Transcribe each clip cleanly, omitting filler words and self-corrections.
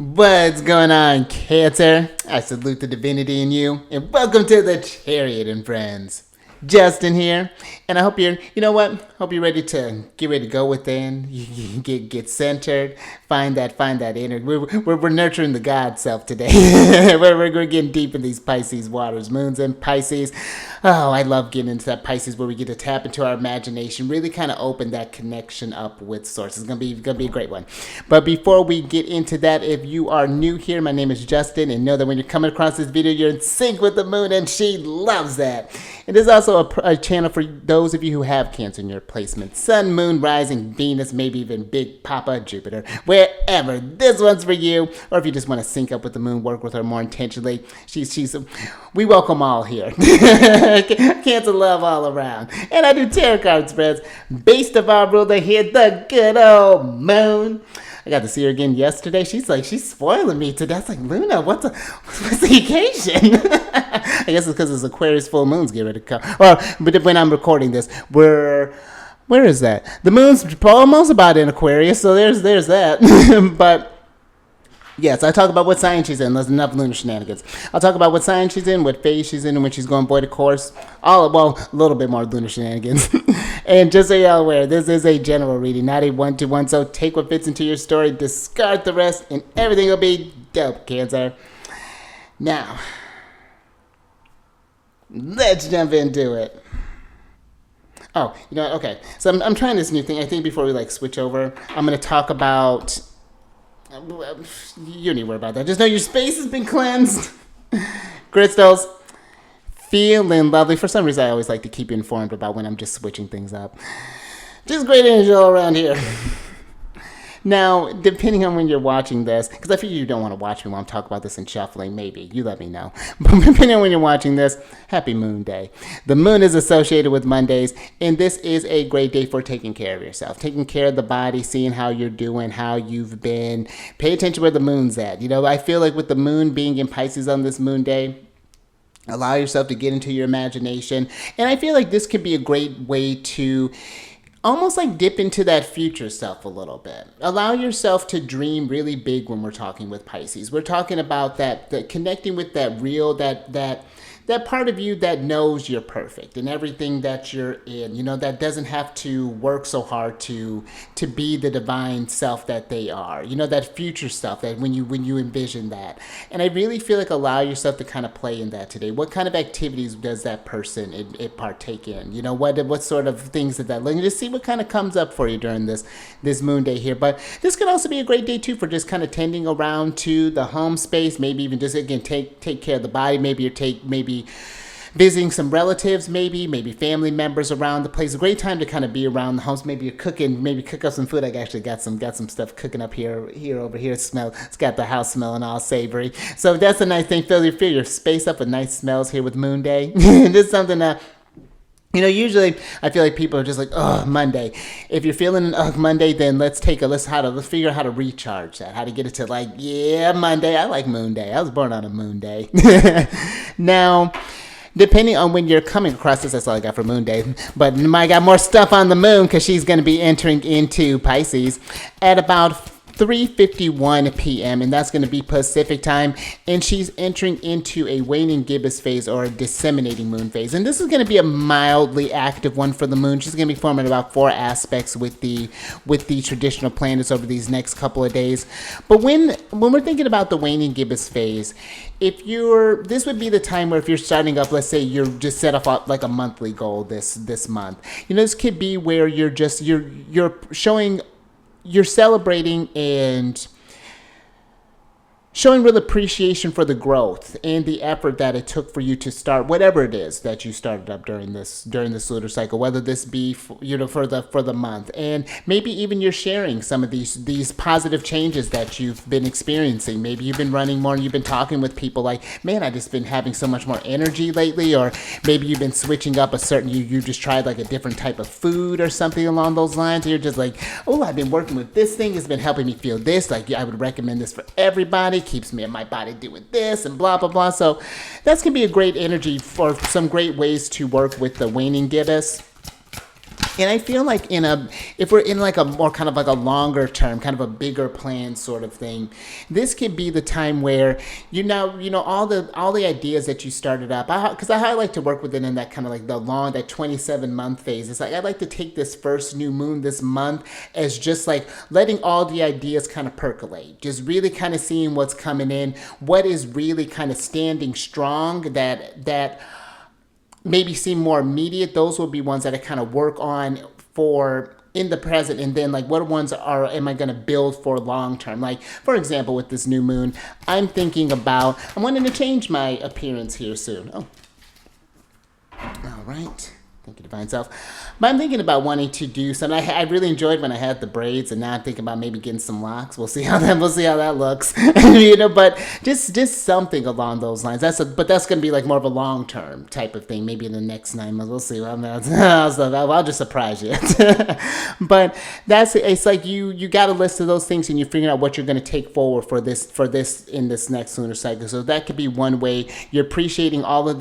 What's going on, Cancer? I salute the divinity in you, and welcome to the Chariot Friends. Justin here, and I hope you know what? Hope you're ready to go within, get centered, find that inner. We're nurturing the God self today. we're getting deep in these Pisces waters, moons and Pisces. Oh, I love getting into that Pisces where we get to tap into our imagination, really kind of open that connection up with Source. It's gonna be a great one. But before we get into that, if you are new here, my name is Justin, and know that when you're coming across this video, you're in sync with the moon, and she loves that. It is also a channel for those of you who have Cancer in your placement. Sun, Moon, Rising, Venus, maybe even Big Papa, Jupiter. Wherever. This one's for you. Or if you just want to sync up with the moon, work with her more intentionally. We welcome all here. Cancer love all around. And I do tarot card spreads based of our ruler here, the good old moon. I got to see her again yesterday. She's spoiling me today. I was like, Luna, what's the occasion? I guess it's because it's Aquarius full moons get ready to come. Well, but when I'm recording this, where is that? The moon's almost about in Aquarius, so there's that. But yes, I talk about what sign she's in. There's enough lunar shenanigans. I'll talk about what sign she's in, what phase she's in, and when she's going void of course. A little bit more lunar shenanigans. And just so y'all aware, this is a general reading, not a one-to-one. So take what fits into your story, discard the rest, and everything will be dope, Cancer. Now, let's jump into it. Oh, you know what? Okay. So I'm trying this new thing. I think before we switch over, I'm going to talk about... You don't need to worry about that. Just know your space has been cleansed. Crystals, feeling lovely. For some reason, I always like to keep you informed about when I'm just switching things up. Just great energy all around here. Now, depending on when you're watching this, because I figure you don't want to watch me while I'm talking about this and shuffling, maybe. You let me know. But depending on when you're watching this, happy Moon Day. The moon is associated with Mondays, and this is a great day for taking care of yourself. Taking care of the body, seeing how you're doing, how you've been. Pay attention where the moon's at. You know, I feel like with the moon being in Pisces on this Moon Day, allow yourself to get into your imagination. And I feel like this could be a great way to almost dip into that future self a little bit. Allow yourself to dream really big when we're talking with Pisces. We're talking about that connecting with that real, that part of you that knows you're perfect and everything that you're in, you know, that doesn't have to work so hard to be the divine self that they are, you know, that future self that when you envision that. And I really feel like allow yourself to kind of play in that today. What kind of activities does that person it partake in? You know, what sort of things did that look? And just see what kind of comes up for you during this Moon Day here. But this could also be a great day too for just kind of tending around to the home space, maybe even just again take care of the body, maybe visiting some relatives, maybe family members around the place. A great time to kind of be around the house. Maybe you're cooking, maybe cook up some food. I actually got some stuff cooking up here over here. It's got the house smelling all savory. So that's a nice thing. Fill your space up with nice smells here with Moon Day. This is something that, you know, usually I feel like people are just like, oh, Monday. If you're feeling Monday, then let's figure out how to recharge that, how to get it to yeah, Monday. I like Moon Day. I was born on a Moon Day. Now, depending on when you're coming across this, that's all I got for Moon Day. But I got more stuff on the moon because she's going to be entering into Pisces at about 3:51 p.m. and that's going to be Pacific time, and she's entering into a waning gibbous phase or a disseminating moon phase, and this is going to be a mildly active one for the moon. She's going to be forming about 4 aspects with the traditional planets over these next couple of days. But when we're thinking about the waning gibbous phase, this would be the time where if you're starting up, let's say you're just set off like a monthly goal this month, you know, this could be where you're showing, you're celebrating and showing real appreciation for the growth and the effort that it took for you to start whatever it is that you started up during this lunar cycle, whether this be for the month, and maybe even you're sharing some of these positive changes that you've been experiencing. Maybe you've been running more and you've been talking with people like, man, I just been having so much more energy lately, or maybe you've been switching up you just tried a different type of food or something along those lines. You're just like, oh, I've been working with this thing, it's been helping me feel this, I would recommend this for everybody. Keeps me and my body doing this and blah blah blah. So that's gonna be a great energy for some great ways to work with the waning gibbous. And I feel like if we're in like a more kind of like a longer term, kind of a bigger plan sort of thing, this could be the time where all the ideas that you started up. Because I like to work within in that kind of like that 27-month phase. It's like I like to take this first new moon this month as just like letting all the ideas kind of percolate, just really kind of seeing what's coming in, what is really kind of standing strong that maybe seem more immediate. Those will be ones that I kind of work on for in the present, and then like what ones am I going to build for long term. Like for example, with this new moon, I'm wanting to change my appearance here soon. Oh, all right. Thank you, Divine Self. But I'm thinking about wanting to do something. I really enjoyed when I had the braids, and now I'm thinking about maybe getting some locks. We'll see how that looks. But just something along those lines. But that's going to be like more of a long term type of thing. Maybe in the next 9 months, we'll see. I'll just surprise you. But it's like you got a list of those things, and you're figuring out what you're going to take forward for this in this next lunar cycle. So that could be one way. You're appreciating all the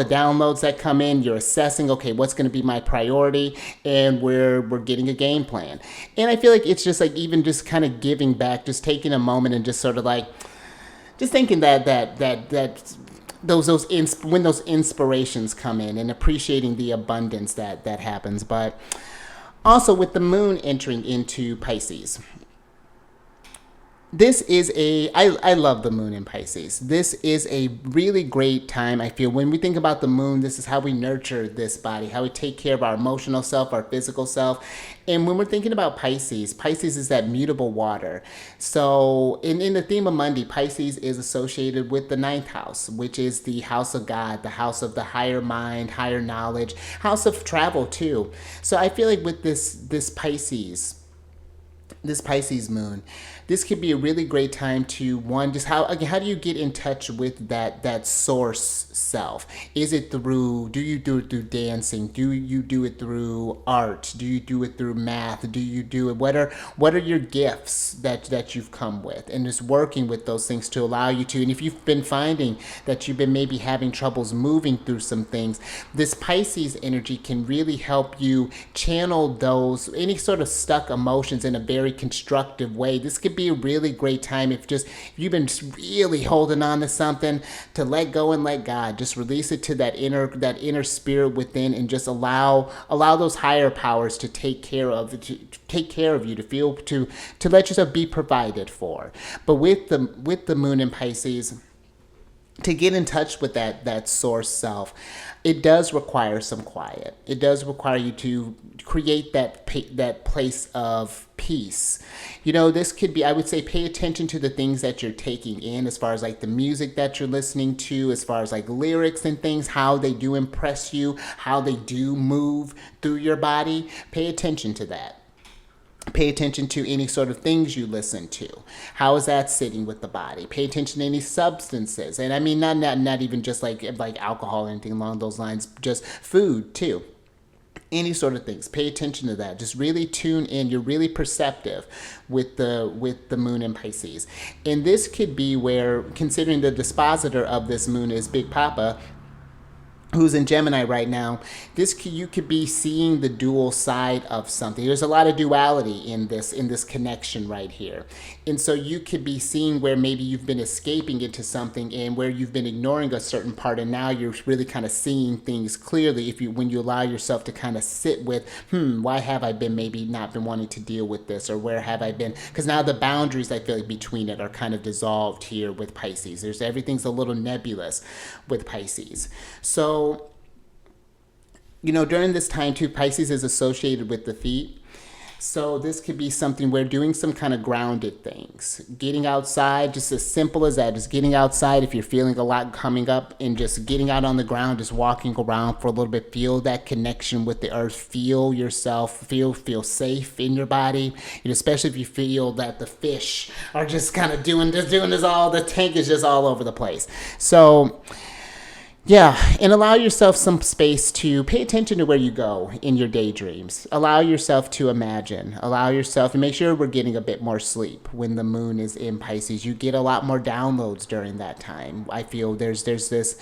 downloads that come in. You're assessing, okay, what's going to be my priority, and we're getting a game plan. And I feel like it's just like even just kind of giving back, just taking a moment and just sort of like just thinking that when those inspirations come in, and appreciating the abundance that happens. But also with the moon entering into Pisces, this is I love the moon in Pisces. This is a really great time. I feel when we think about the moon, this is how we nurture this body, how we take care of our emotional self, our physical self. And when we're thinking about Pisces is that mutable water. So in the theme of Monday, Pisces is associated with the 9th house, which is the house of God, the house of the higher mind, higher knowledge, house of travel too. So I feel like with this Pisces moon, this could be a really great time to how do you get in touch with that source self? Is it do you do it through dancing? Do you do it through art? Do you do it through math? Do you do it? What are your gifts that you've come with? And just working with those things to allow you to. And if you've been finding that you've been maybe having troubles moving through some things, this Pisces energy can really help you channel any sort of stuck emotions in a very constructive way. This could be a really great time if you've been really holding on to something, to let go and let God. Just release it to that inner spirit within, and just allow those higher powers to take care of you, to let yourself be provided for. But with the moon in Pisces, to get in touch with that source self, it does require some quiet. It does require you to create that place of peace. This could be, I would say, pay attention to the things that you're taking in, as far as like the music that you're listening to, as far as like lyrics and things, how they do impress you, how they do move through your body. Pay attention to that. Pay attention to any sort of things you listen to. How is that sitting with the body? Pay attention to any substances. And I mean, not even just like alcohol or anything along those lines, just food too. Any sort of things. Pay attention to that. Just really tune in. You're really perceptive with the moon in Pisces. And this could be where, considering the dispositor of this moon is Big Papa, who's in Gemini right now, you could be seeing the dual side of something. There's a lot of duality in this connection right here. And so you could be seeing where maybe you've been escaping into something, and where you've been ignoring a certain part, and now you're really kind of seeing things clearly when you allow yourself to kind of sit with, why have I been maybe not been wanting to deal with this, or where have I been? Because now the boundaries, I feel like, between it are kind of dissolved here with Pisces. Everything's a little nebulous with Pisces. So, during this time too, Pisces is associated with the feet. So this could be something where doing some kind of grounded things. Getting outside, just as simple as that. Just getting outside if you're feeling a lot coming up, and just getting out on the ground, just walking around for a little bit. Feel that connection with the earth. Feel yourself. Feel safe in your body. And especially if you feel that the fish are just kind of doing this all, the tank is just all over the place. So, yeah, and allow yourself some space to pay attention to where you go in your daydreams. Allow yourself to imagine. Allow yourself, and make sure we're getting a bit more sleep when the moon is in Pisces. You get a lot more downloads during that time. I feel there's this,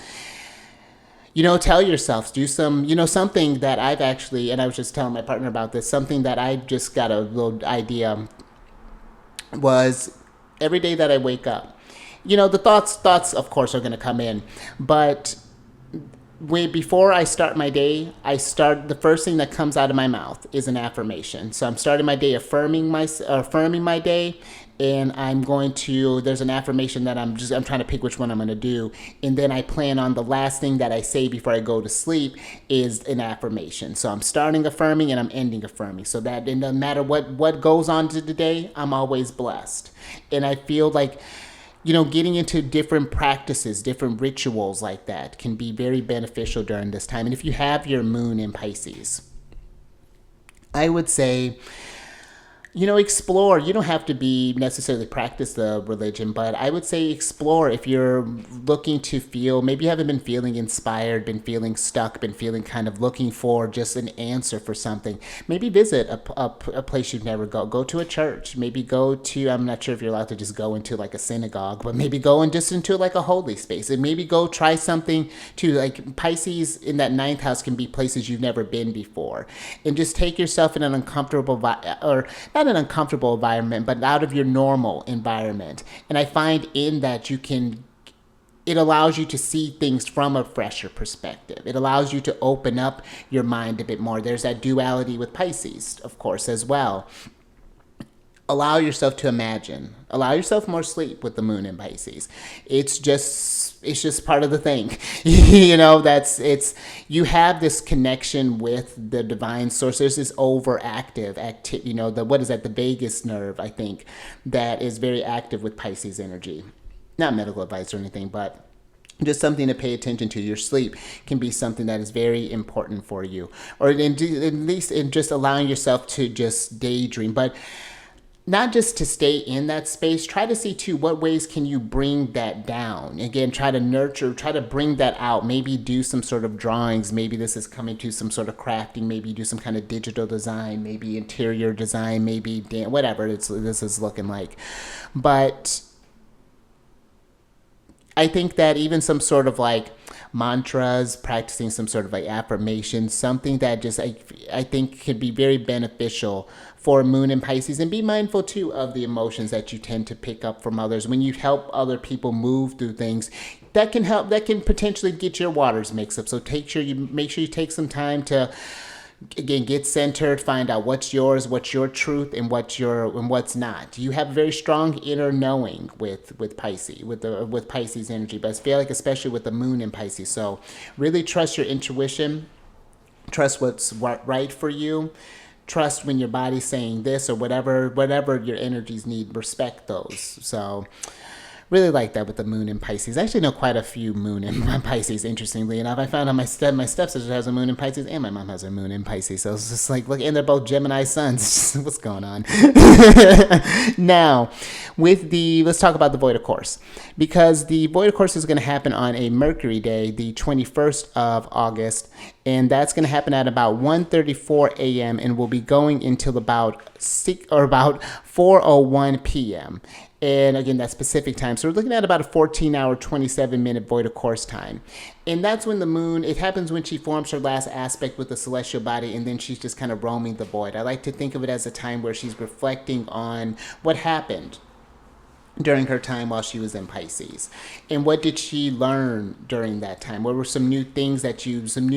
tell yourself, do some, something that I've actually, and I was just telling my partner about this, something that I just got a little idea was every day that I wake up, the thoughts of course are going to come in, but before I start my day, the first thing that comes out of my mouth is an affirmation. So I'm starting my day affirming my day, and there's an affirmation that I'm trying to pick which one I'm going to do, and then I plan on the last thing that I say before I go to sleep is an affirmation. So I'm starting affirming and I'm ending affirming, so that it doesn't matter what goes on to the day, I'm always blessed. And I feel like getting into different practices, different rituals like that can be very beneficial during this time. And if you have your moon in Pisces, I would say, explore. You don't have to be necessarily practice the religion, but I would say explore if you're looking to feel, maybe you haven't been feeling inspired, been feeling stuck, been feeling kind of looking for just an answer for something. Maybe visit a place you've never go to a church. Maybe go to, I'm not sure if you're allowed to just go into like a synagogue, but maybe go into like a holy space, and maybe go try something to, like, Pisces in that ninth house can be places you've never been before, and just take yourself in an uncomfortable or not an uncomfortable environment, but out of your normal environment. And I find in that it allows you to see things from a fresher perspective. It allows you to open up your mind a bit more. There's that duality with Pisces, of course, as well. Allow yourself to imagine. Allow yourself more sleep with the moon in Pisces. It's just part of the thing. You have this connection with the divine source. There's this overactive activity, the vagus nerve, I think, that is very active with Pisces energy. Not medical advice or anything, but just something to pay attention to. Your sleep can be something that is very important for you, or at least in just allowing yourself to just daydream, but not just to stay in that space. Try to see too, what ways can you bring that down? Again, try to bring that out. Maybe do some sort of drawings. Maybe this is coming to some sort of crafting. Maybe do some kind of digital design, maybe interior design, maybe whatever this is looking like. But I think that even some sort of like mantras, practicing some sort of like affirmation, something that just I think could be very beneficial for Moon in Pisces. And be mindful too of the emotions that you tend to pick up from others. When you help other people move through things, that can potentially get your waters mixed up. So make sure you take some time to, again, get centered, find out what's yours, what's your truth, and what's not. You have a very strong inner knowing with Pisces, with Pisces energy, but I feel like especially with the moon in Pisces. So really trust your intuition, trust what's right for you, trust when your body's saying this or whatever your energies need. Respect those. So really like that with the moon in Pisces. I actually know quite a few moon in Pisces, interestingly enough. I found out my stepsister has a moon in Pisces, and my mom has a moon in Pisces. So it's just like, look, and they're both Gemini suns. What's going on? Now, let's talk about the void of course. Because the void of course is going to happen on a Mercury day, the 21st of August. And that's going to happen at about 1:34 a.m. and will be going until about 4:01 p.m. And again, that's Pacific time. So we're looking at about a 14-hour, 27-minute void of course time. And that's when the moon, it happens when she forms her last aspect with the celestial body, and then she's just kind of roaming the void. I like to think of it as a time where she's reflecting on what happened during her time while she was in Pisces. And what did she learn during that time? What were some new things some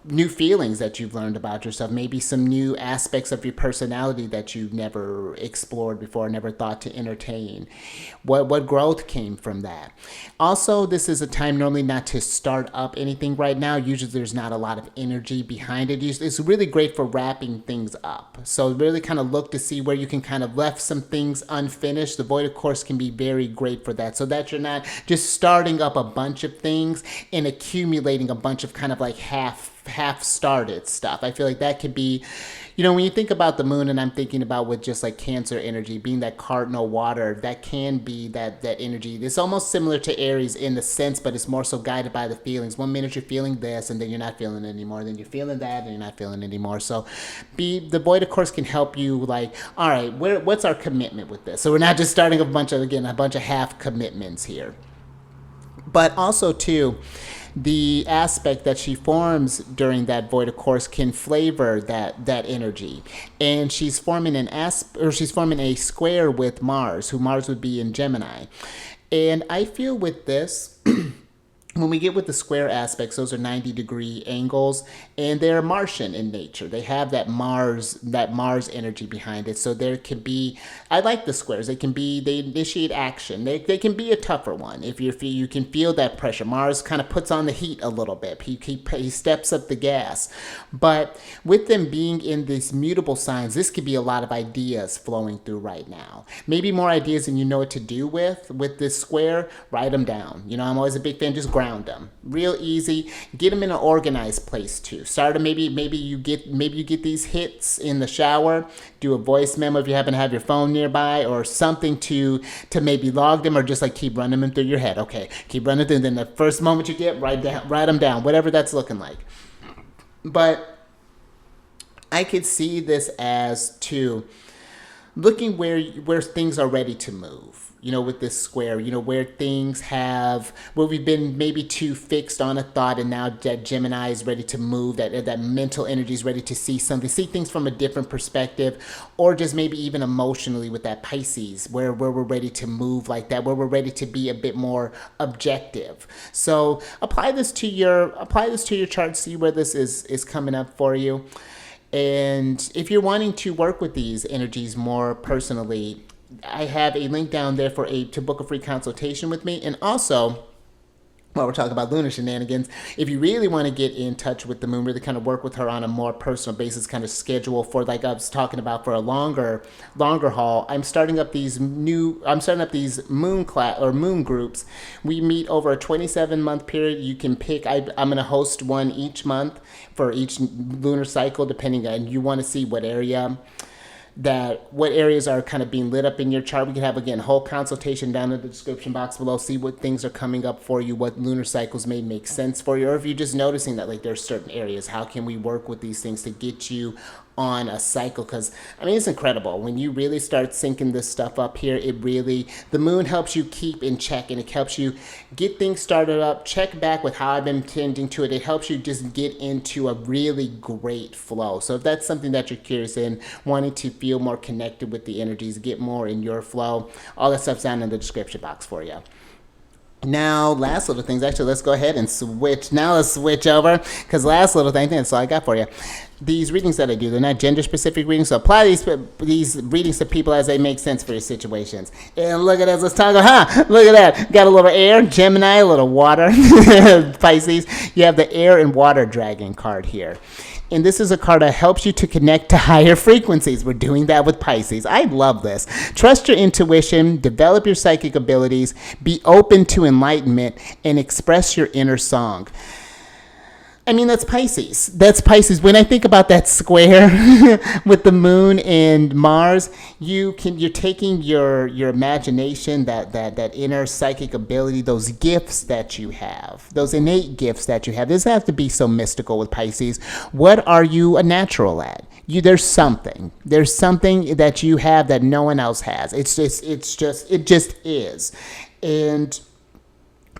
new feelings that you've learned about yourself, maybe some new aspects of your personality that you've never explored before, never thought to entertain. What growth came from that? Also, this is a time normally not to start up anything right now. Usually there's not a lot of energy behind it. It's really great for wrapping things up. So really kind of look to see where you can kind of left some things unfinished. The void of course can be very great for that, so that you're not just starting up a bunch of things and accumulating a bunch of kind of like half-started stuff. I feel like that could be, when you think about the moon, and I'm thinking about with just like Cancer energy being that cardinal water, that can be that energy. It's almost similar to Aries in the sense, but it's more so guided by the feelings. One minute you're feeling this, and then you're not feeling it anymore. Then you're feeling that, and you're not feeling it anymore. So the void of course can help you, like, all right, what's our commitment with this? So we're not just starting a bunch of half commitments here. But also too, the aspect that she forms during that void, of course, can flavor that energy. And she's forming she's forming a square with Mars, who Mars would be in Gemini. And I feel with this, when we get with the square aspects, those are 90-degree angles, and they're Martian in nature. They have that Mars energy behind it. So there can be, I like the squares. They initiate action. They can be a tougher one if you can feel that pressure. Mars kind of puts on the heat a little bit. He steps up the gas. But with them being in these mutable signs, this could be a lot of ideas flowing through right now. Maybe more ideas than you know what to do with this square. Write them down. I'm always a big fan. Just ground them, real easy. Get them in an organized place too. Start maybe you get these hits in the shower. Do a voice memo if you happen to have your phone nearby, or something to maybe log them, or just like keep running them through your head. Okay, keep running through. Then the first moment you get, write them down, whatever that's looking like. But I could see this as to looking where things are ready to move. With this square, where we've been maybe too fixed on a thought, and now that Gemini is ready to move, that mental energy is ready to see things from a different perspective, or just maybe even emotionally with that Pisces, where we're ready to move like that, where we're ready to be a bit more objective. So apply this to your chart, see where this is coming up for you. And if you're wanting to work with these energies more personally, I have a link down there to book a free consultation with me. And also, while we're talking about lunar shenanigans, if you really want to get in touch with the moon, really kind of work with her on a more personal basis, kind of schedule for, like I was talking about, for a longer haul, I'm starting up these moon groups. We meet over a 27-month period. You can pick. I'm going to host one each month for each lunar cycle, depending on, you want to see what areas are kind of being lit up in your chart. We can have, again, a whole consultation down in the description box below. See what things are coming up for you, what lunar cycles may make sense for you, or if you're just noticing that, like, there's certain areas, how can we work with these things to get you on a cycle? Because it's incredible when you really start syncing this stuff up here. The moon helps you keep in check, and it helps you get things started up, check back with how I've been tending to it. It helps you just get into a really great flow. So if that's something that you're curious in, wanting to feel more connected with the energies, get more in your flow, all that stuff's down in the description box for you. Now, last little things. Actually, let's go ahead and switch. Now let's switch over, because last little thing, that's all I got for you. These readings that I do, they're not gender-specific readings, so apply these readings to people as they make sense for your situations. And look at this. Let's talk about, look at that. Got a little air, Gemini, a little water, Pisces. You have the air and water dragon card here. And this is a card that helps you to connect to higher frequencies. We're doing that with Pisces. I love this. Trust your intuition, develop your psychic abilities, be open to enlightenment, and express your inner song. That's Pisces. That's Pisces. When I think about that square with the moon and Mars, you're taking your imagination, that inner psychic ability, those gifts that you have, those innate gifts that you have. This has to be so mystical with Pisces. What are you a natural at? There's something that you have that no one else has. It just is. And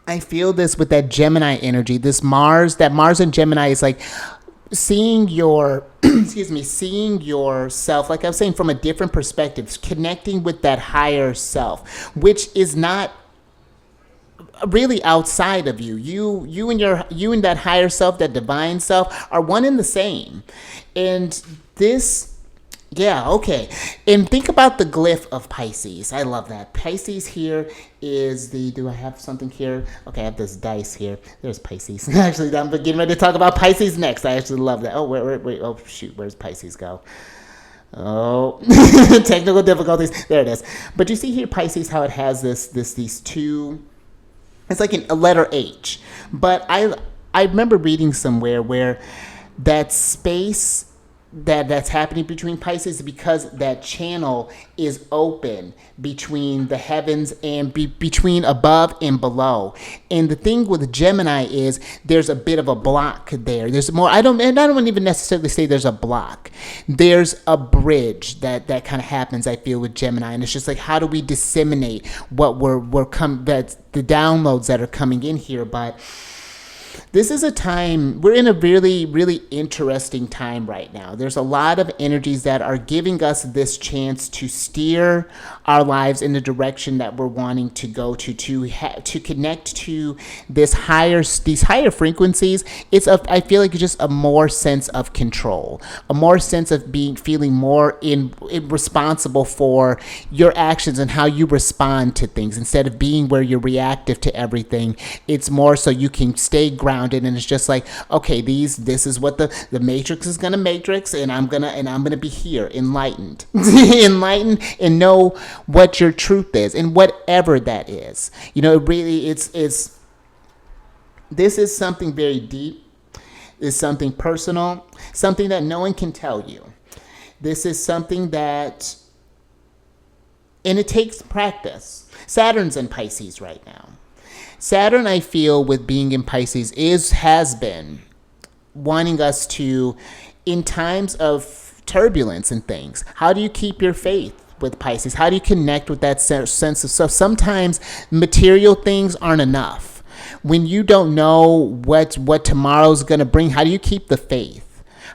I feel this with that Gemini energy, that Mars and Gemini is like seeing seeing yourself, like I was saying, from a different perspective, connecting with that higher self, which is not really outside of you. You and that higher self, that divine self, are one and the same. And this, yeah, okay. And think about the glyph of Pisces. I love that. Pisces here is do I have something here? Okay, I have this dice here. There's Pisces. Actually, I'm getting ready to talk about Pisces next. I actually love that. Oh, wait. Oh, shoot. Where's Pisces go? Oh, technical difficulties. There it is. But you see here, Pisces, how it has these two, it's like a letter H. But I remember reading somewhere where that space that's happening between Pisces, because that channel is open between the heavens and between above and below. And the thing with Gemini is there's a bit of a block there. There's more. I don't even necessarily say there's a block. There's a bridge that kind of happens, I feel, with Gemini, and it's just like, how do we disseminate what that's the downloads that are coming in here? But This is a time, we're in a really, really interesting time right now. There's a lot of energies that are giving us this chance to steer our lives in the direction that we're wanting to go to connect to these higher frequencies. I feel like it's just a more sense of control, a more sense of feeling more responsible for your actions and how you respond to things instead of being where you're reactive to everything. It's more so you can stay grounded, and it's just like, okay, this is what the matrix is gonna matrix, and I'm gonna be here enlightened enlightened, and know what your truth is, and whatever that is. It's this is something very deep. It's something personal, something that no one can tell you. This is something that, and it takes practice. Saturn's in Pisces right now. Saturn, I feel, with being in Pisces, has been wanting us to, in times of turbulence and things, how do you keep your faith with Pisces? How do you connect with that sense of stuff? Sometimes material things aren't enough. When you don't know what tomorrow's going to bring, how do you keep the faith?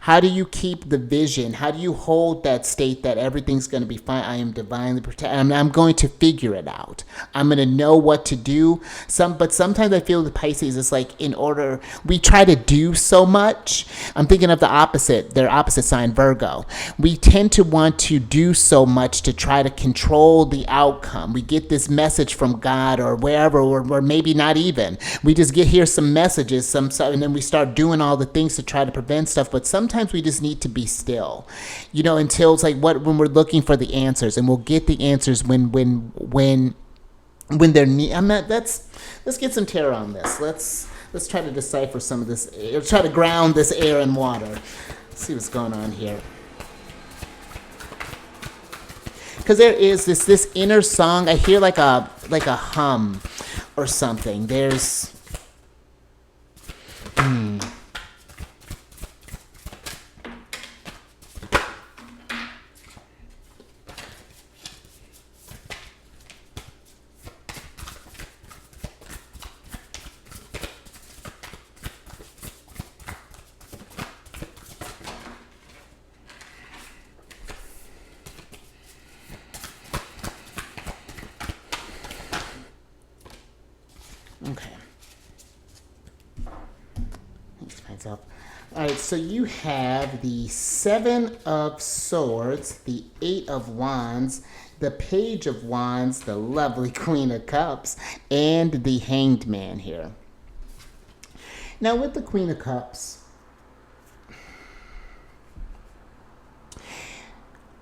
How do you keep the vision? How do you hold that state that everything's going to be fine? I am divinely protected. I'm going to figure it out. I'm going to know what to do. But sometimes I feel the Pisces is like, we try to do so much. I'm thinking of their opposite sign, Virgo. We tend to want to do so much to try to control the outcome. We get this message from God or wherever, or maybe not even. We just hear some messages, and then we start doing all the things to try to prevent stuff. But sometimes we just need to be still, until it's like when we're looking for the answers, and we'll get the answers when they're needed. Let's get some tarot on this. Let's try to decipher some of this. Try to ground this air and water. Let's see what's going on here. Because there is this inner song. I hear like a hum or something. There's. Okay. All right, so you have the Seven of Swords, the Eight of Wands, the Page of Wands, the lovely Queen of Cups, and the Hanged Man here. Now, with the Queen of Cups,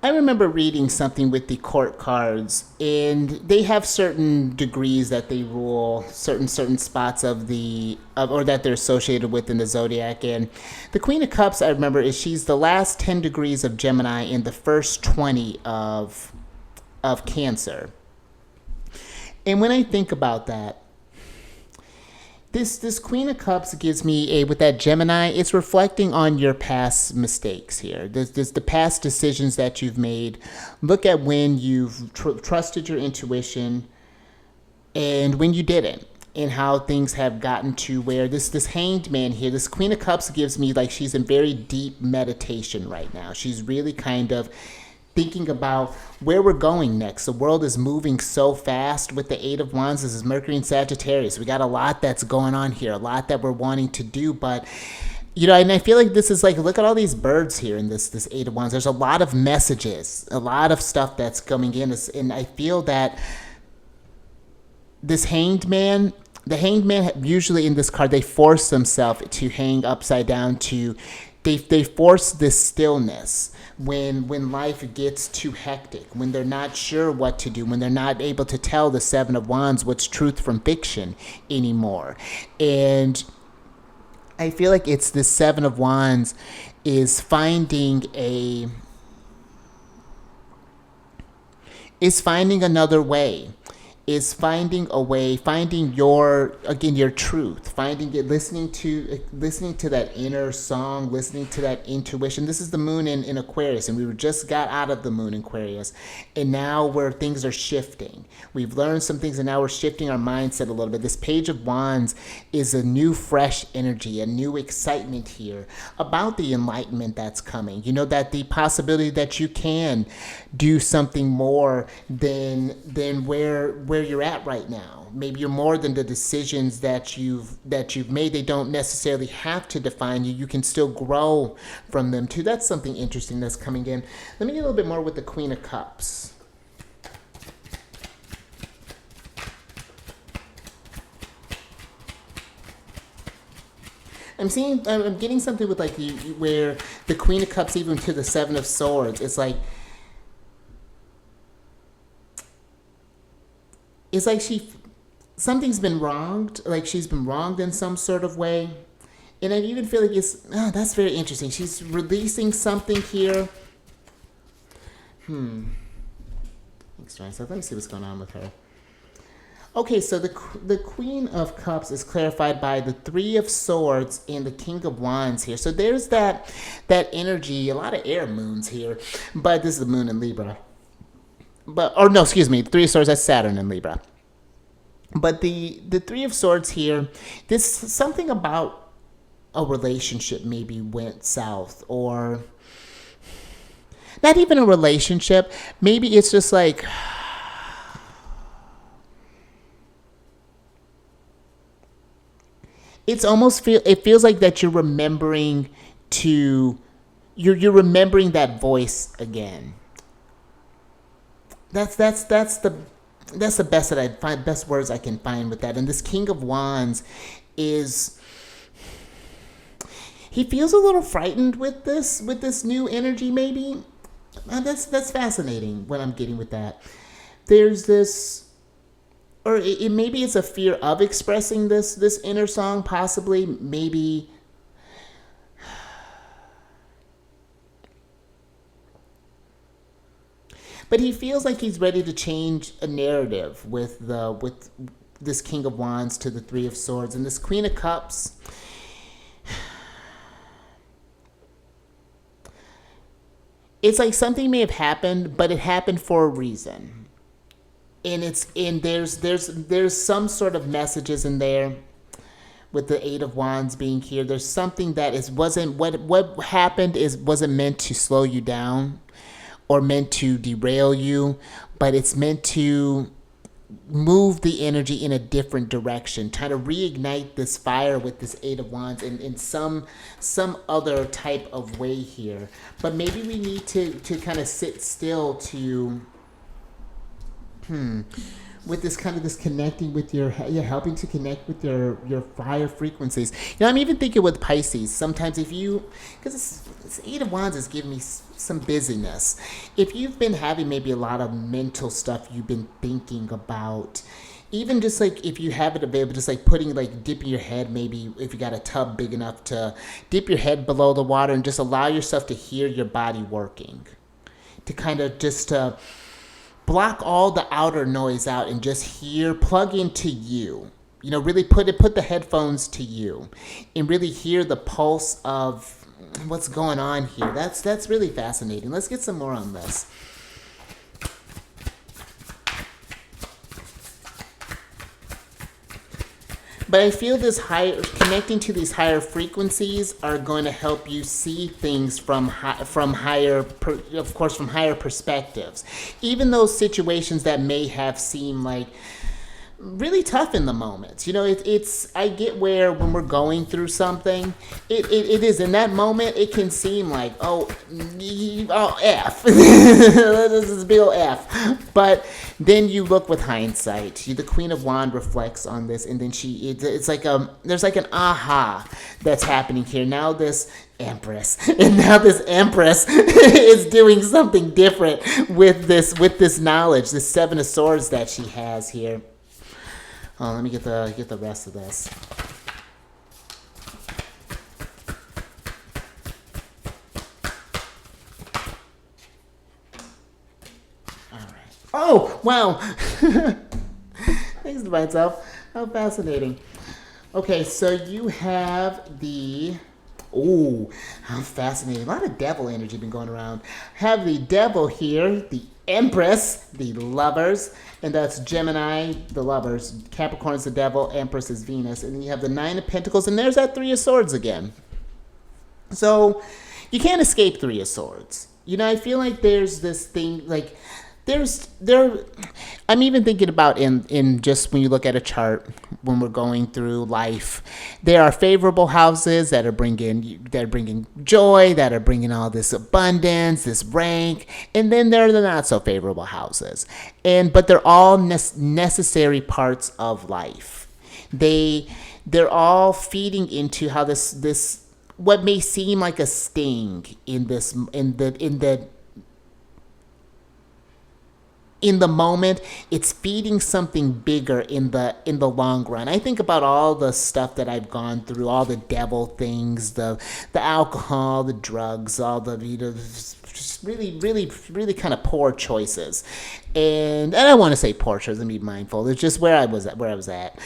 I remember reading something with the court cards, and they have certain degrees that they rule, certain spots or that they're associated with in the zodiac. And the Queen of Cups, I remember, she's the last 10 degrees of Gemini and the first 20 of Cancer. And when I think about that, This Queen of Cups gives me with that Gemini, it's reflecting on your past mistakes here. There's the past decisions that you've made. Look at when you've trusted your intuition and when you didn't, and how things have gotten to where this Hanged Man here, this Queen of Cups gives me like she's in very deep meditation right now. She's really kind of thinking about where we're going next. The world is moving so fast with the Eight of Wands. This is Mercury and Sagittarius. We got a lot that's going on here, a lot that we're wanting to do, but and I feel like this is like, look at all these birds here in this Eight of Wands. There's a lot of messages, a lot of stuff that's coming in, and I feel that this Hanged Man, the Hanged Man, usually in this card, they force themselves to hang upside down, they force this stillness when life gets too hectic, when they're not sure what to do, when they're not able to tell the Seven of Wands what's truth from fiction anymore. And I feel like it's the Seven of Wands is finding another way. is finding a way, finding your truth, finding it, listening to that inner song, listening to that intuition. This is the moon in Aquarius, and we were just got out of the moon in Aquarius, and now where things are shifting. We've learned some things, and now we're shifting our mindset a little bit. This Page of Wands is a new, fresh energy, a new excitement here about the enlightenment that's coming. You know, that the possibility that you can do something more than where you're at right now. Maybe you're more than the decisions that you've made. They don't necessarily have to define you. You can still grow from them too. That's something interesting that's coming in. Let me get a little bit more with the Queen of Cups. I'm getting something with like where the Queen of Cups, even to the Seven of Swords, it's like something's been wronged, like she's been wronged in some sort of way. And I even feel like that's very interesting. She's releasing something here. Thanks, Ryan. So let me see what's going on with her. Okay, so the Queen of Cups is clarified by the Three of Swords and the King of Wands here. So there's that energy, a lot of air moons here, but this is the moon in Libra. Three of Swords, that's Saturn in Libra. But the Three of Swords here, this something about a relationship maybe went south, or not even a relationship. Maybe it's just like, it feels like that you're remembering you're remembering that voice again. That's the best that I find, best words I can find with that. And this King of Wands he feels a little frightened with this new energy, maybe. And that's fascinating what I'm getting with that. There's this, or maybe it's a fear of expressing this inner song, possibly, maybe. But he feels like he's ready to change a narrative with this King of Wands to the Three of Swords and this Queen of Cups. It's like something may have happened, but it happened for a reason. And there's some sort of messages in there with the Eight of Wands being here. There's something that what happened wasn't meant to slow you down or meant to derail you, but it's meant to move the energy in a different direction, try to reignite this fire with this Eight of Wands in some other type of way here. But maybe we need to kind of sit still to with this kind of this connecting with helping to connect with your higher frequencies. I'm even thinking with Pisces, sometimes because this Eight of Wands is giving me some busyness. If you've been having maybe a lot of mental stuff you've been thinking about, even just like if you have it available, just like dipping your head, maybe if you got a tub big enough to dip your head below the water and just allow yourself to hear your body working, to kind of just block all the outer noise out and just plug into you. Really put the headphones to you and really hear the pulse of what's going on here. That's really fascinating. Let's get some more on this. But I feel connecting to these higher frequencies are going to help you see things from higher perspectives. Even those situations that may have seemed like really tough in the moments. I get where when we're going through something, it is in that moment, it can seem like, F. This is a big ol' F. But then you look with hindsight. The Queen of Wands reflects on this, and then it's like there's like an aha that's happening here. Now this Empress is doing something different with this knowledge, this Seven of Swords that she has here. Oh, let me get the rest of this. All right. Oh, wow. by itself. How fascinating. Okay, so you have the... Ooh, how fascinating. A lot of devil energy been going around. Have the devil here, the Empress, the lovers, and that's Gemini, the lovers. Capricorn's the devil, Empress is Venus. And then you have the Nine of Pentacles, and there's that Three of Swords again. So you can't escape Three of Swords. You know, I feel like there's this thing, like, I'm even thinking about in just when you look at a chart, when we're going through life, there are favorable houses that are bringing joy, that are bringing all this abundance, this rank, and then there are the not so favorable houses, but they're all necessary parts of life. They're all feeding into how this what may seem like a sting in the moment, it's feeding something bigger in the long run. I think about all the stuff that I've gone through, all the devil things, the alcohol, the drugs, all the just really kind of poor choices. And I don't want to say poor choices, and be mindful. It's just where I was at.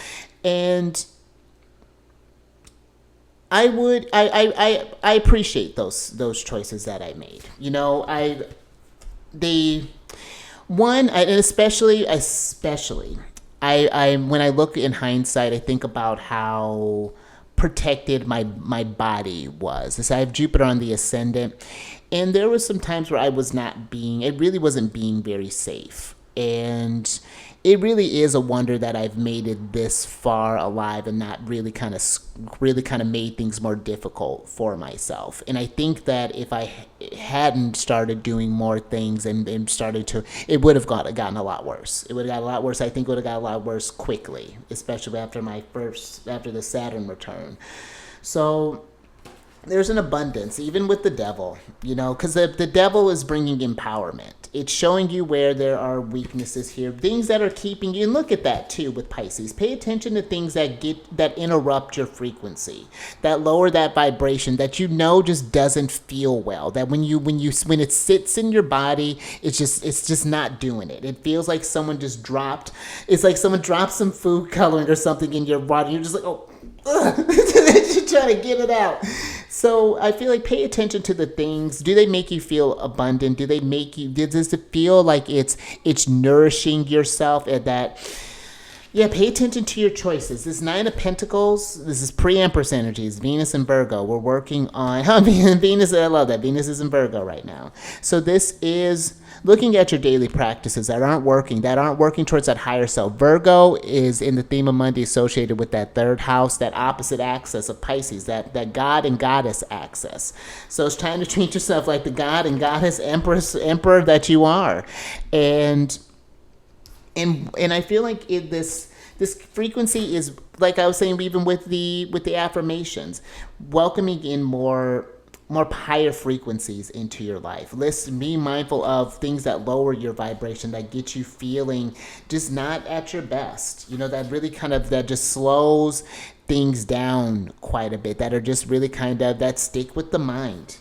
And I appreciate those choices that I made. You know, and especially, I when I look in hindsight, I think about how protected my body was. So I have Jupiter on the ascendant, and there was some times where it really wasn't being very safe. And it really is a wonder that I've made it this far alive and not really kind of made things more difficult for myself. And I think that if I hadn't started doing more things and started to, it would have gotten a lot worse. It would have gotten a lot worse. I think it would have gotten a lot worse quickly, especially after the Saturn return. So there's an abundance, even with the devil, you know, because the devil is bringing empowerment. It's showing you where there are weaknesses here, things that are keeping you. And look at that too with Pisces. Pay attention to things that interrupt your frequency, that lower that vibration, that you know just doesn't feel well. That when it sits in your body, it's just not doing it. It feels like someone just dropped. It's like someone dropped some food coloring or something in your body. You're just like, oh. You're trying to get it out. So I feel like pay attention to the things. Do they make you feel abundant? Does it feel like it's nourishing yourself at that? Yeah, pay attention to your choices. This Nine of Pentacles, this is pre-Empress energies, Venus and Virgo. We're working on Venus. I love that. Venus is in Virgo right now. So this is looking at your daily practices that aren't working towards that higher self. Virgo is in the theme of Monday associated with that third house, that opposite axis of Pisces, that God and Goddess axis. So it's time to treat yourself like the God and Goddess Emperor that you are. And I feel like this frequency is, like I was saying, even with the affirmations, welcoming in more higher frequencies into your life. Be mindful of things that lower your vibration, that get you feeling just not at your best. You know, that really that just slows things down quite a bit, that are just really that stick with the mind.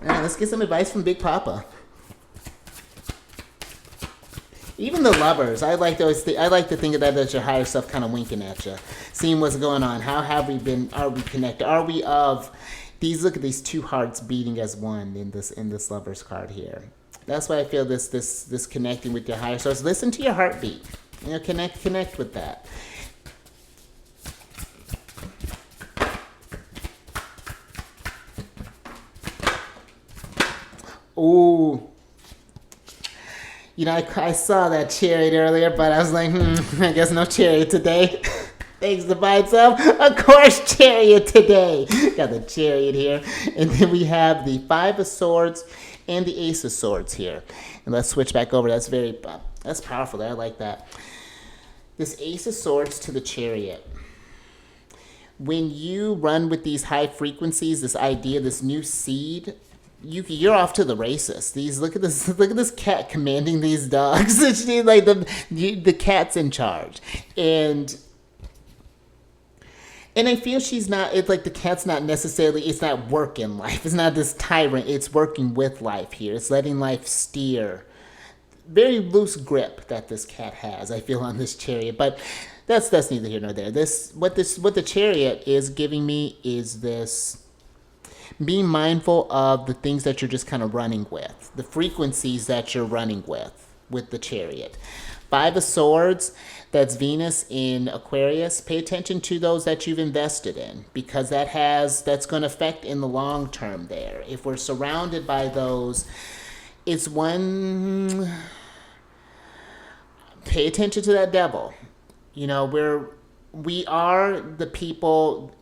All right, let's get some advice from Big Papa. Even the lovers, I like to think of that as your higher self kind of winking at you, seeing what's going on. How have we been? Are we connected? Are we of these? Look at these two hearts beating as one in this lovers card here. That's why I feel this connecting with your higher self. So listen to your heartbeat. You know, connect with that. Ooh. You know, I saw that Chariot earlier, but I was like, I guess no Chariot today. Thanks to by itself. Of course, Chariot today. Got the Chariot here. And then we have the Five of Swords and the Ace of Swords here. And let's switch back over. That's powerful there. I like that. This Ace of Swords to the Chariot. When you run with these high frequencies, this idea, this new seed, you're off to the races. Look at this cat commanding these dogs. Like the cat's in charge, and I feel she's not. It's like the cat's not necessarily. It's not working life. It's not this tyrant. It's working with life here. It's letting life steer very loose grip that this cat has, I feel, on this chariot. But that's neither here nor there. What the chariot is giving me is this: being mindful of the things that you're just kind of running with, the frequencies that you're running with the chariot. Five of Swords, that's Venus in Aquarius. Pay attention to those that you've invested in, because that's going to affect in the long term there. If we're surrounded by those, it's one, pay attention to that devil. You know, we are the people.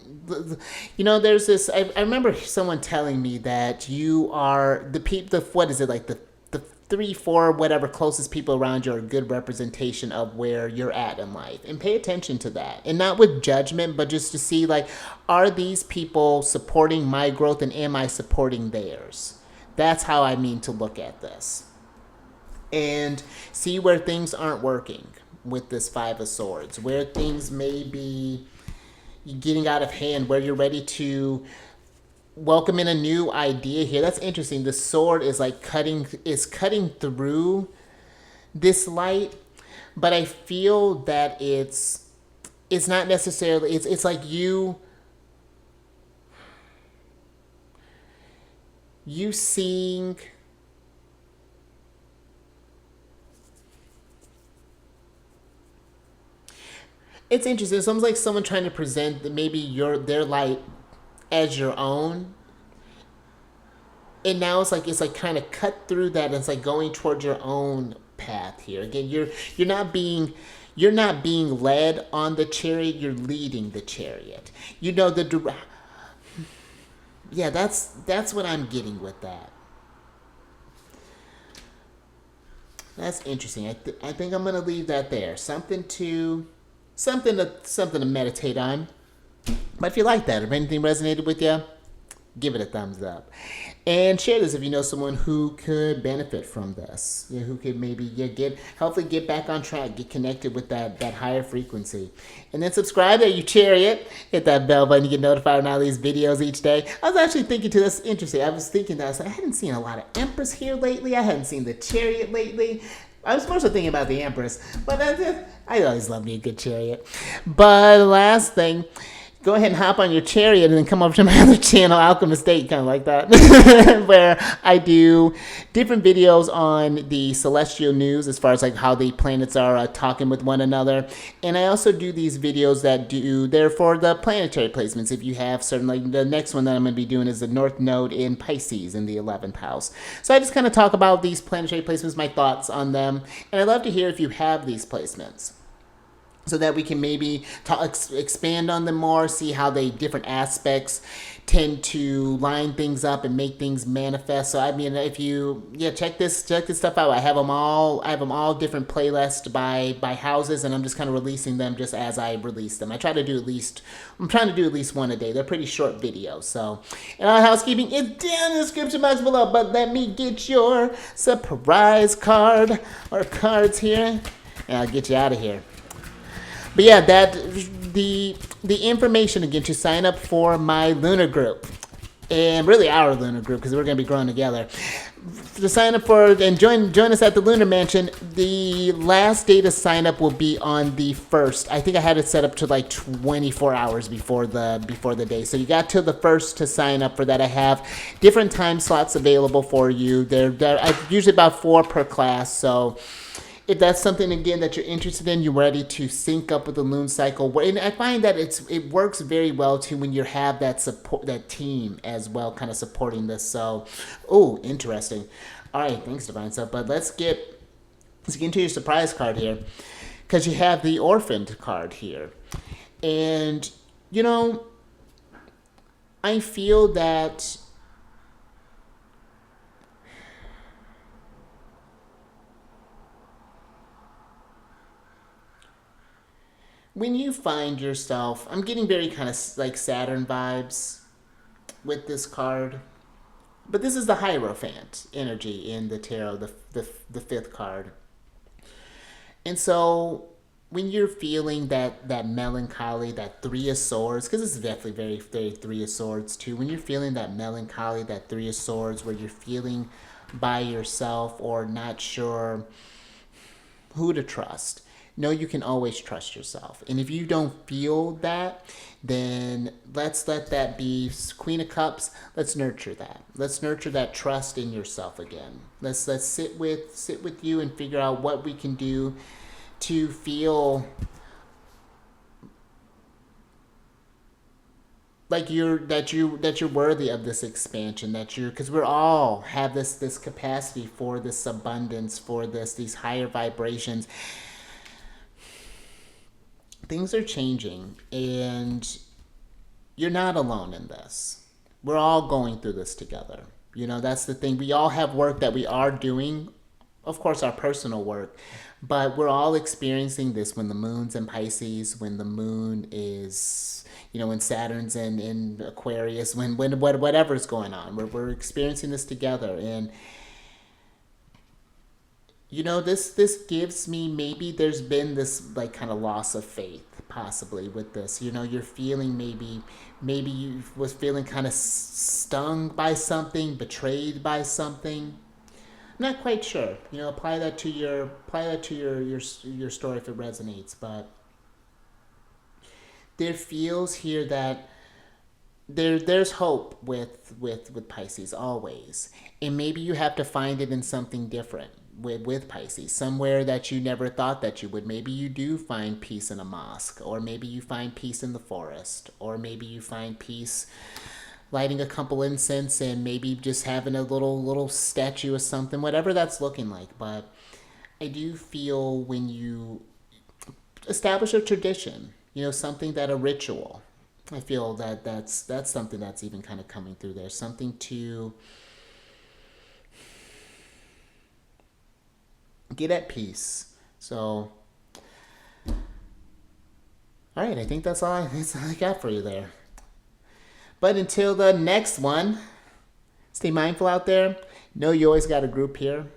You know, there's this. I remember someone telling me that you are the people. What is it, like the 3, 4, whatever closest people around you are a good representation of where you're at in life, and pay attention to that, and not with judgment, but just to see, like, are these people supporting my growth, and am I supporting theirs? That's how I mean to look at this, and see where things aren't working with this Five of Swords, where things may be getting out of hand, where you're ready to welcome in a new idea here. That's interesting. The sword is like cutting through this light, but I feel that it's not necessarily, it's like you seeing, it's interesting. It's almost like someone trying to present maybe their light as your own, and now it's like kind of cut through that, and it's like going towards your own path here. Again, you're not being led on the chariot, you're leading the chariot. You know, yeah, that's what I'm getting with that. That's interesting. I think I'm gonna leave that there. Something to meditate on. But if you like that, if anything resonated with you, give it a thumbs up. And share this if you know someone who could benefit from this. You know, who could maybe hopefully get back on track, get connected with that higher frequency. And then subscribe there, you chariot. Hit that bell button to get notified on all these videos each day. I was actually thinking, that's interesting. I was thinking that I hadn't seen a lot of Empress here lately. I hadn't seen the chariot lately. I was supposed to think about the Empress, but I always love me a good chariot. But the last thing, go ahead and hop on your chariot and then come over to my other channel, Alchemist State, kind of like that, where I do different videos on the celestial news as far as like how the planets are talking with one another. And I also do these videos they're for the planetary placements. If you have certain, like the next one that I'm going to be doing is the North Node in Pisces in the 11th house. So I just kind of talk about these planetary placements, my thoughts on them. And I'd love to hear if you have these placements, so that we can maybe expand on them more, see how different aspects tend to line things up and make things manifest. So I mean, if you check this stuff out. I have them all different playlists by houses, and I'm just kind of releasing them just as I release them. I'm trying to do at least one a day. They're pretty short videos. So, and all housekeeping is down in the description box below. But let me get your surprise card or cards here, and I'll get you out of here. But yeah, the information again to sign up for my Lunar group, and really our Lunar group, because we're going to be growing together. To sign up for and join us at the Lunar Mansion, the last day to sign up will be on the 1st. I think I had it set up to like 24 hours before the day. So you got till the 1st to sign up for that. I have different time slots available for you. They're usually about 4 per class. So if that's something, again, that you're interested in, you're ready to sync up with the moon cycle. And I find that it works very well, too, when you have that support, that team as well, kind of supporting this. So, interesting. All right, thanks, Divine Stuff. But let's get into your surprise card here, because you have the Orphaned card here. And, you know, I feel that when you find yourself, I'm getting very kind of like Saturn vibes with this card, but this is the Hierophant energy in the tarot, the 5th card. And so when you're feeling that melancholy, that 3 of Swords, because this is definitely very, very 3 of Swords too, when you're feeling that melancholy, that 3 of Swords, where you're feeling by yourself or not sure who to trust. No, you can always trust yourself. And if you don't feel that, then let's let that be Queen of Cups. Let's nurture that. Let's nurture that trust in yourself again. Let's sit with you and figure out what we can do to feel like you're worthy of this expansion, that you're, because we're all have this capacity for this abundance, for these higher vibrations. Things are changing, and you're not alone in this. We're all going through this together. That's the thing. We all have work that we are doing, of course, our personal work, but we're all experiencing this when the moon's in Pisces, when the moon is, when Saturn's in Aquarius, when whatever's going on. We're experiencing this together. And this gives me, maybe there's been this like kind of loss of faith possibly with this. You're feeling maybe you was feeling kind of stung by something, betrayed by something. I'm not quite sure. Apply that to your story if it resonates. But there feels here that there's hope with Pisces always, and maybe you have to find it in something different with Pisces, somewhere that you never thought that you would. Maybe you do find peace in a mosque, or maybe you find peace in the forest, or maybe you find peace lighting a couple incense and maybe just having a little statue or something, whatever that's looking like. But I do feel when you establish a tradition, something, that a ritual, I feel that's something that's even kind of coming through there. Something to get at peace. So, all right, I think that's all I got for you there. But until the next one, stay mindful out there. Know you always got a group here.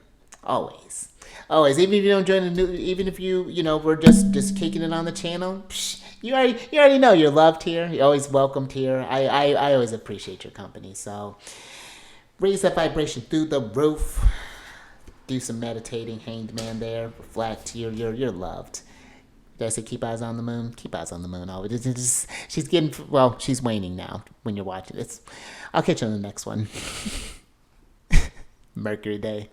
Always. Always. Even if you don't join even if we're just kicking it on the channel, you already know you're loved here. You're always welcomed here. I always appreciate your company. So raise that vibration through the roof. Do some meditating, hanged man there. Reflect. You're loved. Did I say keep eyes on the moon? Keep eyes on the moon always. She's getting, she's waning now when you're watching this. I'll catch you on the next one. Mercury Day.